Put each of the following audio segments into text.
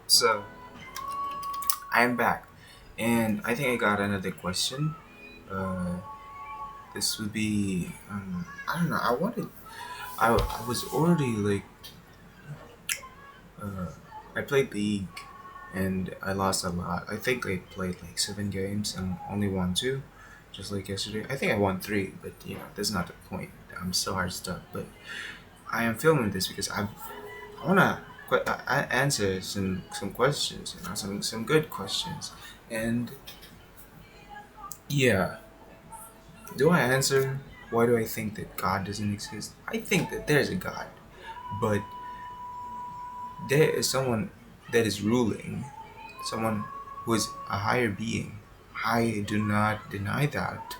So I'm back, and I think I got another question. Uh, this would be I don't know. I was already like uh, I played League, and I lost a lot. I think I played like 7 games and only won two, just like yesterday. I think I won three, but that's not the point. I'm still hard stuck, but I am filming this because I wanna answer some questions, some good questions, and yeah. Do I answer why do I think that God doesn't exist? I think that there's a God, but there is someone that is ruling, someone who is a higher being. I do not deny that.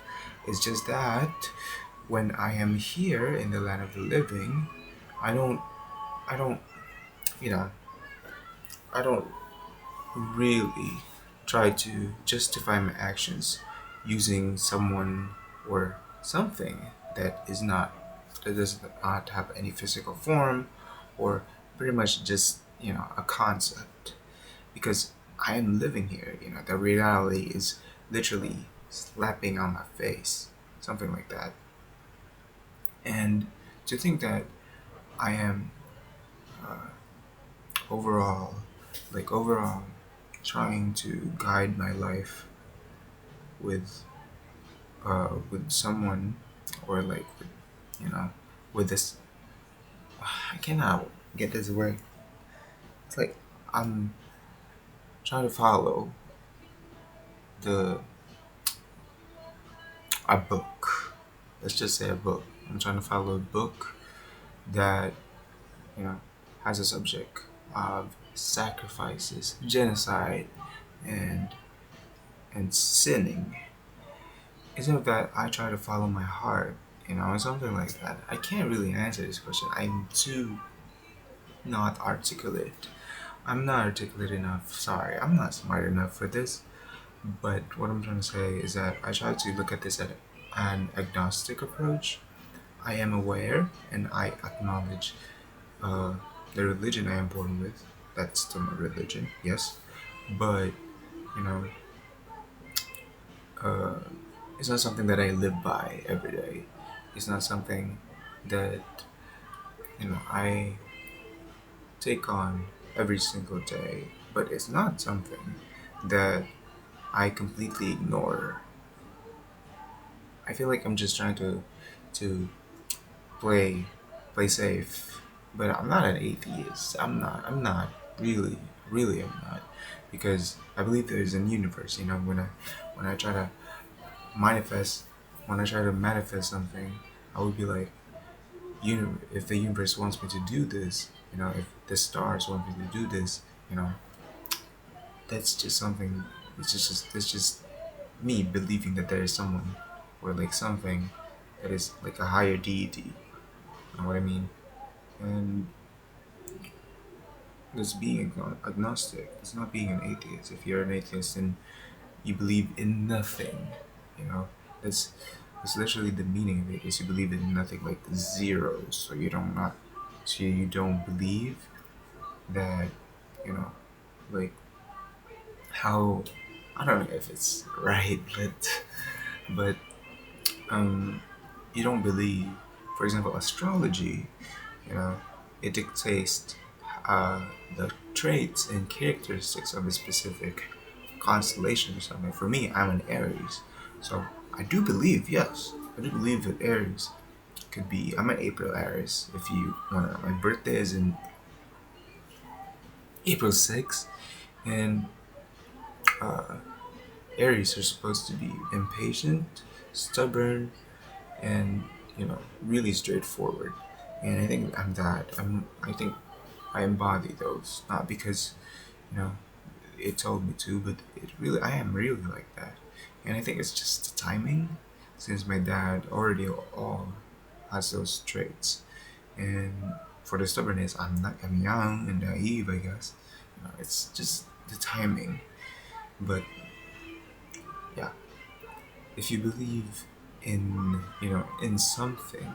It's just that when I am here in the land of the living, I don't, I don't, you know, I don't really try to justify my actions using someone or something that does not have any physical form or pretty much just a concept, because I am living here. The reality is literally slapping on my face, something like that. And to think that I am uh, overall overall trying to guide my life with with someone, or you know with this, I cannot get this word. It's like I'm trying to follow the a book. Let's just say a book. I'm trying to follow a book that you know has a subject of sacrifices, genocide, and sinning. Instead of that, I try to follow my heart, or something like that. I can't really answer this question. I'm too not articulate. I'm not articulate enough. Sorry, I'm not smart enough for this. But what I'm trying to say is that I try to look at this at an agnostic approach. I am aware and I acknowledge uh, the religion I am born with. That's still my religion, yes. But, you know, uh, it's not something that I live by every day. It's not something that, I take on every single day. But it's not something that I completely ignore. I feel like I'm just trying to play play safe, but I'm not an atheist. I'm not really I'm not, because I believe there is a universe. When I try to manifest when I try to manifest something, I would be like, if the universe wants me to do this, if the stars want me to do this, you know, that's just something. It's just me believing that there is someone or like something that is like a higher deity. You know what I mean? And it's being agnostic. It's not being an atheist. If you're an atheist, then you believe in nothing. You know, that's that's literally the meaning of it. Is you believe in nothing, like zeros. So you don't believe that. You know, like how, I don't know if it's right, but you don't believe, for example, astrology. You know, it dictates uh, the traits and characteristics of a specific constellation or something. For me, I'm an Aries, so I do believe, yes, I do believe that Aries could be. I'm an April Aries. If you wanna, my birthday is in April 6th, and uh, Aries are supposed to be impatient, stubborn, and really straightforward. And I think I'm that. I think I embody those, not because you know it told me to, but I am really like that. And I think it's just the timing, since my dad already all has those traits. And for the stubbornness, I'm young and naive, I guess. It's just the timing. But yeah, if you believe in something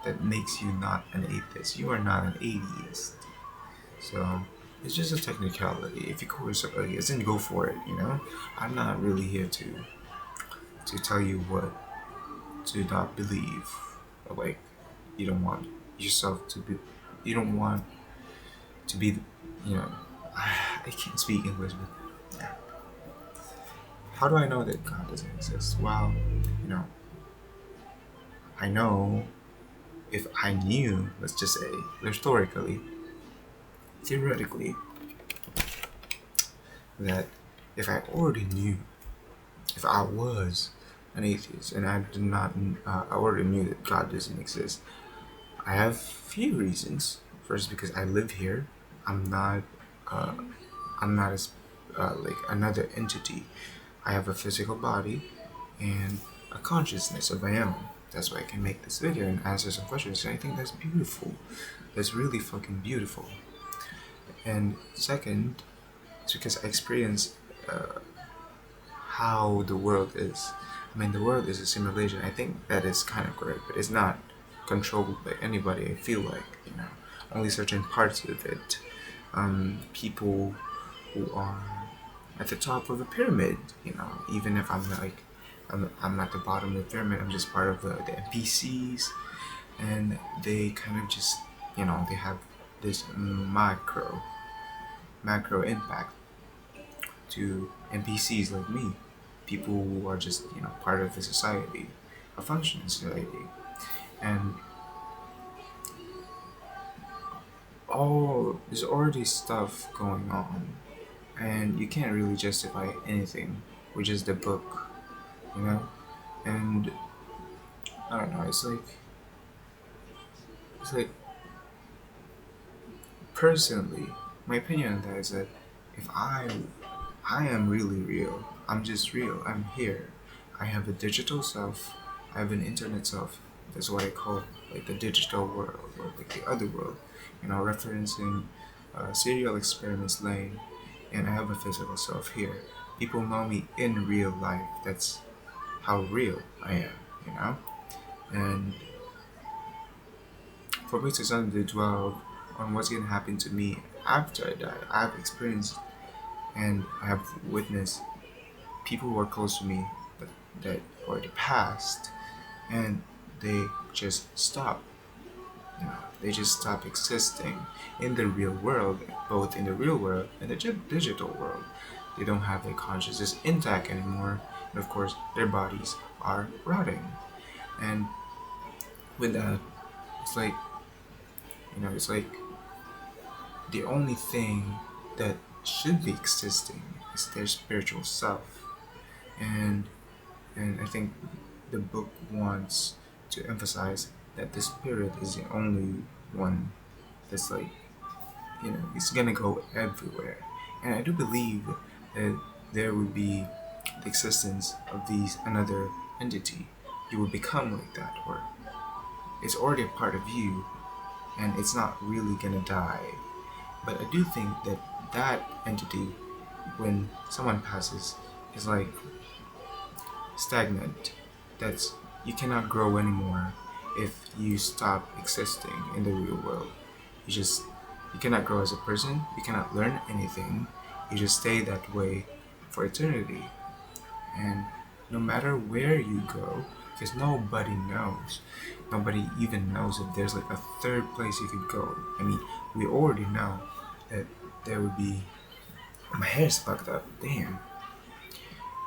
that makes you not an atheist, you are not an atheist. So It's just a technicality. If you coerce somebody, then go for it. I'm not really here to tell you what to not believe. Or like, you don't want yourself to be. You don't want to be. You know, I can't speak English, but yeah. How do I know that God doesn't exist? Well, you know, I know if I knew, let's just say, historically, theoretically, that if I already knew, if I was an atheist and I did not, I already knew that God doesn't exist, I have few reasons. First, because I live here. I'm not, uh, I'm not as like another entity. I have a physical body and a consciousness of my own. That's why I can make this video and answer some questions. And I think that's beautiful. That's really fucking beautiful. And second, it's because I experience how the world is. I mean, the world is a simulation. I think that is kind of correct, but it's not controlled by anybody. I feel like, only certain parts of it. People who are at the top of a pyramid, even if I'm like, I'm at the bottom of the pyramid, I'm just part of the NPCs, and they kind of just, they have this macro impact to NPCs like me, people who are just part of the society, a functioning society, and there's already stuff going on, and you can't really justify anything with just the book, and I don't know. It's like personally, my opinion on that is that if I am really real. I'm just real. I'm here. I have a digital self. I have an internet self. That's what I call like the digital world or like the other world. Referencing serial experiments lane, and I have a physical self here. People know me in real life. That's how real I am. And for me to suddenly dwell on what's gonna happen to me after I die, I've experienced and I have witnessed people who are close to me that already passed, and they just stop. They just stop existing in the real world, both in the real world and the digital world. They don't have their consciousness intact anymore, and of course, their bodies are rotting. And with that, it's like, it's like the only thing that should be existing is their spiritual self. And I think the book wants to emphasize that the spirit is the only one that's like, it's gonna go everywhere. And I do believe that there would be the existence of another entity. You will become like that, or it's already a part of you, and it's not really gonna die. But I do think that that entity, when someone passes, is like stagnant. That's You cannot grow anymore if you stop existing in the real world. You cannot grow as a person. You cannot learn anything. You just stay that way for eternity. And no matter where you go, because nobody even knows if there's like a third place you could go. I mean, we already know that there would be. My hair's fucked up. Damn.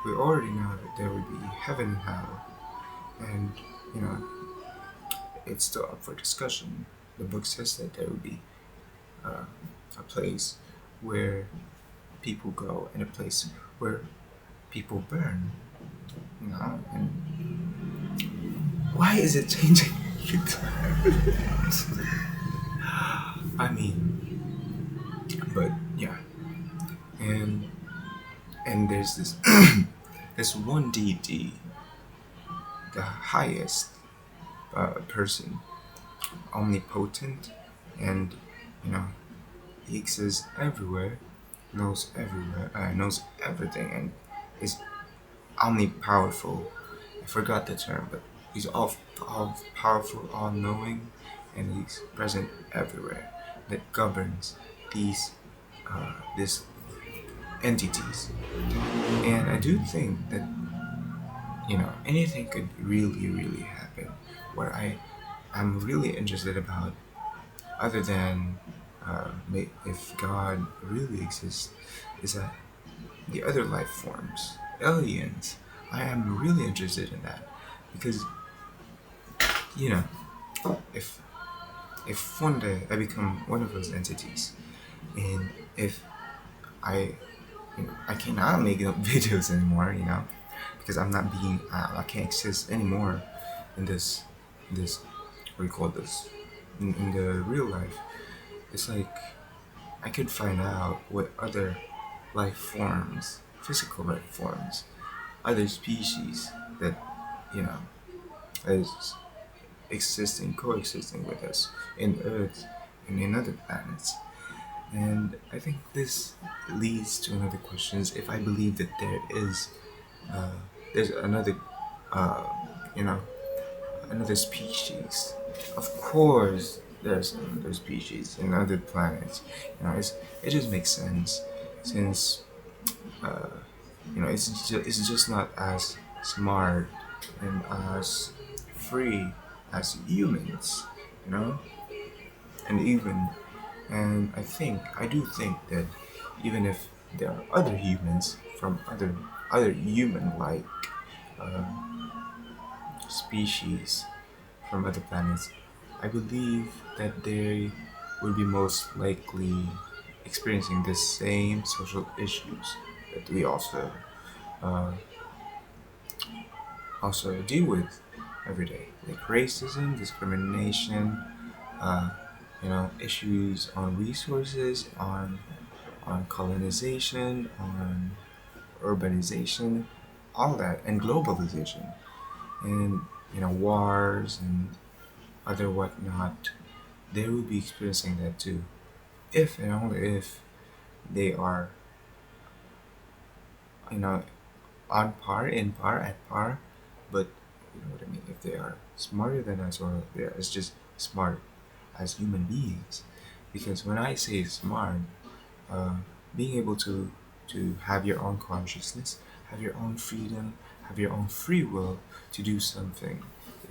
We already know that there would be heaven and hell, and it's still up for discussion. The book says that there would be a place where people go and a place where people burn. And why is it changing every time? I mean, but yeah, and there's this this one deity, the highest person, omnipotent, and he exists everywhere, knows everything, and is omnipowerful. I forgot the term, but he's all powerful, all knowing, and he's present everywhere. That governs these these entities. And I do think that anything could really, really happen. What I am really interested about, other than if God really exists, is that the other life forms, aliens. I am really interested in that because you know, if one day I become one of those entities, and if I I cannot make videos anymore, because I'm not being I can't exist anymore in this what do you call this in the real life. It's like I could find out what other life forms, physical life forms, other species that you know is existing, coexisting with us in Earth and in other planets. And I think this leads to another question: is if I believe that uh, there's uh, you know, another species. Of course, there's another species in other planets. It just makes sense since uh, it's just not as smart and as free as humans. You know, and even and I do think that even if there are other humans from other human-like uh, species from other planets, I believe that they would be most likely experiencing the same social issues that we uh, also deal with every day, like racism, discrimination, uh, issues on resources, on colonization, on urbanization, all that, and globalization, and wars and other whatnot. They will be experiencing that too, if and only if they are, you know, on par, in par, at par. But you know what I mean. If they are smarter than us, or they are just smart as human beings, because when I say smart, uh, being able to have your own consciousness, have your own freedom, have your own free will to do something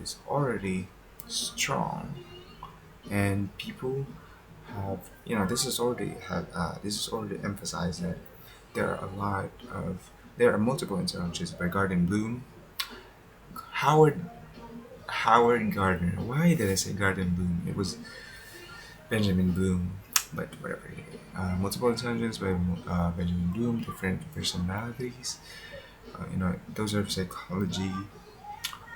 is already strong. And people have, this is already emphasized that there are there are multiple intelligences by Gardner Bloom. Howard Gardner. Why did I say Gardner Bloom? It was Benjamin Bloom, but whatever. Multiple intelligence by Benjamin Bloom. Different personalities. Those are psychology,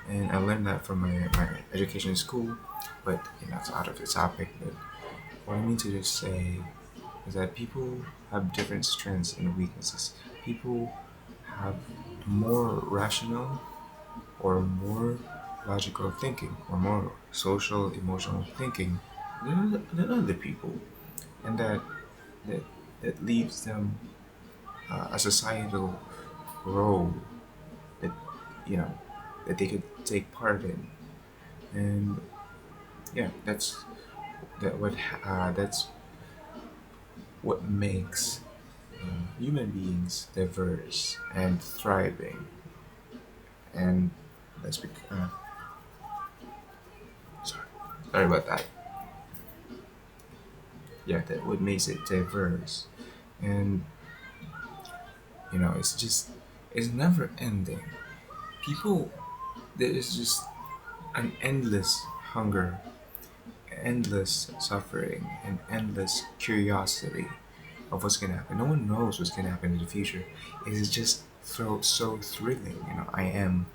and I learned that from my education in school. But it's out of the topic. But what I mean to just say is that people have different strengths and weaknesses. People have more rational or more logical thinking or more social emotional thinking than other people, and that that leaves them a societal role that you know that they could take part in. And yeah, that's what makes human beings diverse and thriving. And let's be sorry sorry about that. Yeah, that what makes it diverse. And it's never ending. People, there is just an endless hunger, endless suffering, and endless curiosity of what's gonna happen. No one knows what's gonna happen in the future. It is just so thrilling. I am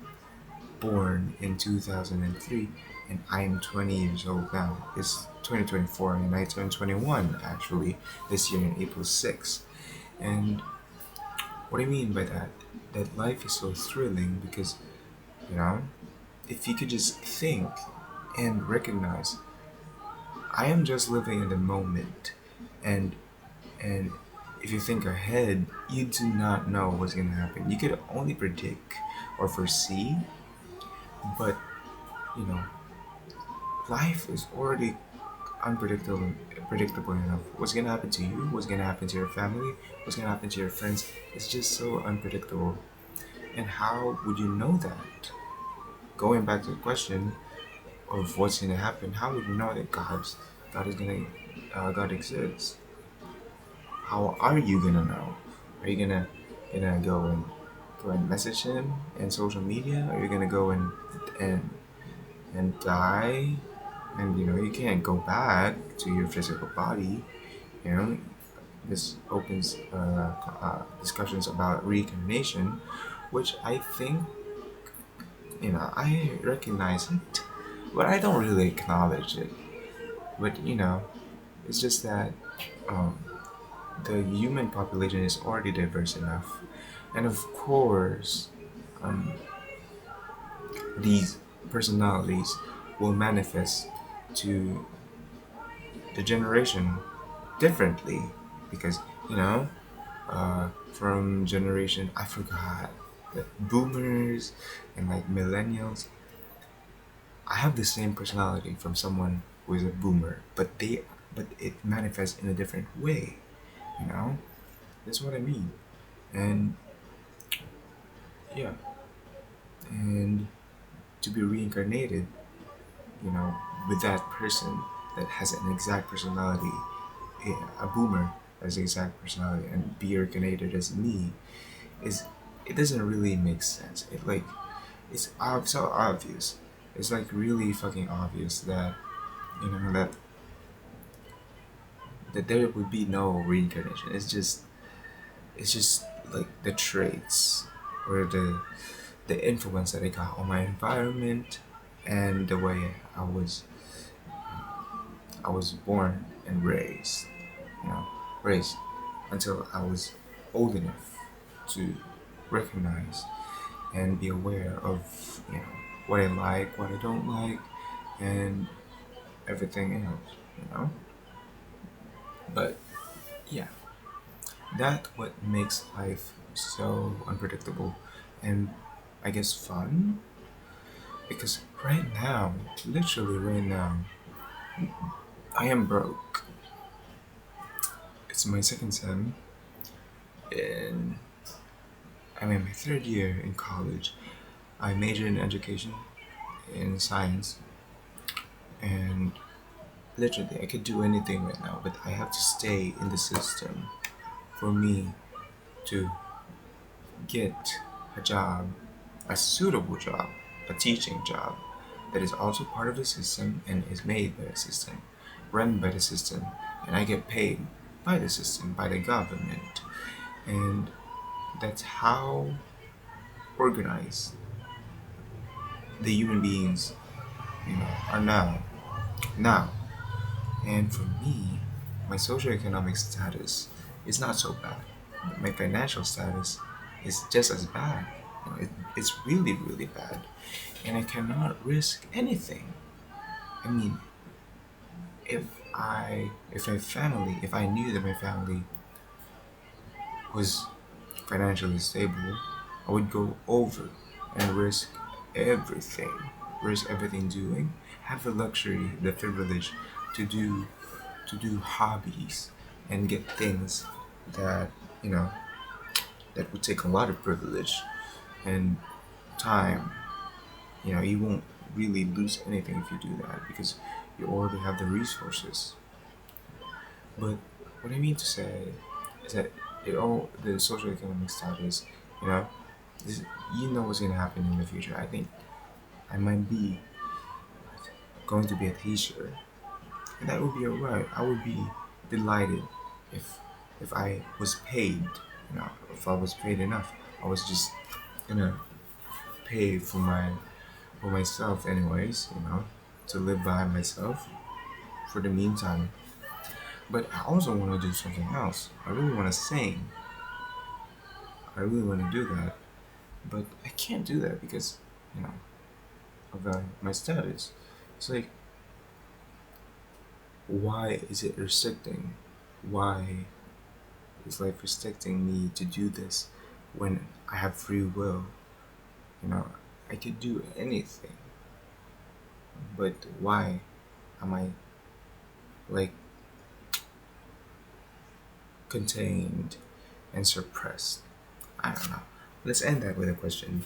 born in 2003, and I am 20 years old now. It's 2024, and I turned 21 actually this year in April 6th. And what I mean by that, that life is so thrilling because, you know, if you could just think and recognize, I am just living in the moment, and and if you think ahead, you do not know what's gonna happen. You could only predict or foresee, but you know, life is already predictable enough. What's gonna happen to you? What's gonna happen to your family? What's gonna happen to your friends? It's just so unpredictable. And how would you know that? Going back to the question of what's gonna happen, how would you know that God is gonna God exists? How are you gonna know? Are you gonna go and message him in social media? Are you gonna go and and die? And you can't go back to your physical body. You know, this opens discussions about reincarnation, which I think I recognize it, but I don't really acknowledge it. But it's just that um, the human population is already diverse enough, and of course, um, these personalities will manifest to the generation differently because from generation I forgot the boomers and like millennials. I have the same personality from someone who is a boomer, but it manifests in a different way. You know, that's what I mean. And yeah, and to be reincarnated, you know, with that person that has an exact personality, a boomer has the exact personality, and be reincarnated as me is it doesn't really make sense. It's so obvious. It's like really fucking obvious that that there would be no reincarnation. It's just like the traits or the influence that I got on my environment and the way I was born and raised. You know, raised until I was old enough to recognize and be aware of what I like, what I don't like, and everything else. You know, but yeah, that's what makes life so unpredictable and I guess fun because right now, literally right now, I am broke. It's my second sem and I'm in my third year in college. I majored in education in science and literally I could do anything right now, but I have to stay in the system for me to get a job, a suitable job, a teaching job that is also part of the system and is made by the system, run by the system, and I get paid by the system, by the government. And that's how organized the human beings, are now. Now, and for me, my socioeconomic status is not so bad. My financial status is just as bad. It's really, really bad. And I cannot risk anything. I mean, if I knew that my family was financially stable, I would go over and risk everything doing, have the luxury, the privilege to do hobbies and get things that you know that would take a lot of privilege and time. You won't really lose anything if you do that because you already have the resources. But what I mean to say is that the socioeconomic status, you know, this, you know what's gonna happen in the future. I think I might be going to be a teacher, and that would be alright. I would be delighted if I was paid. If I was paid enough, I was just gonna pay for myself anyways. To live by myself for the meantime. But I also want to do something else. I really want to sing. I really want to do that, but I can't do that because you know of my status. It's like, why is it restricting? Why is life restricting me to do this when I have free will? I could do anything, but why am I like contained and suppressed. I don't know. Let's end that with a question.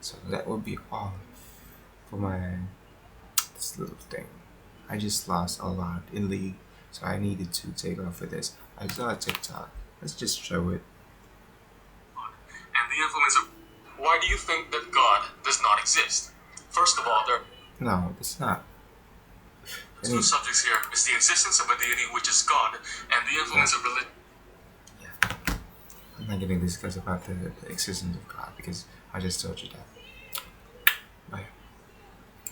So that would be all for my this little thing. I just lost a lot in league, so I needed to take off for this. I saw a TikTok. Let's just show it. And the influence of why do you think that God does not exist? First of all, there are No, it's not. two subjects here is the existence of a deity which is God and the influence of religion. Yeah. I'm not going to discuss about the existence of God because I just told you that.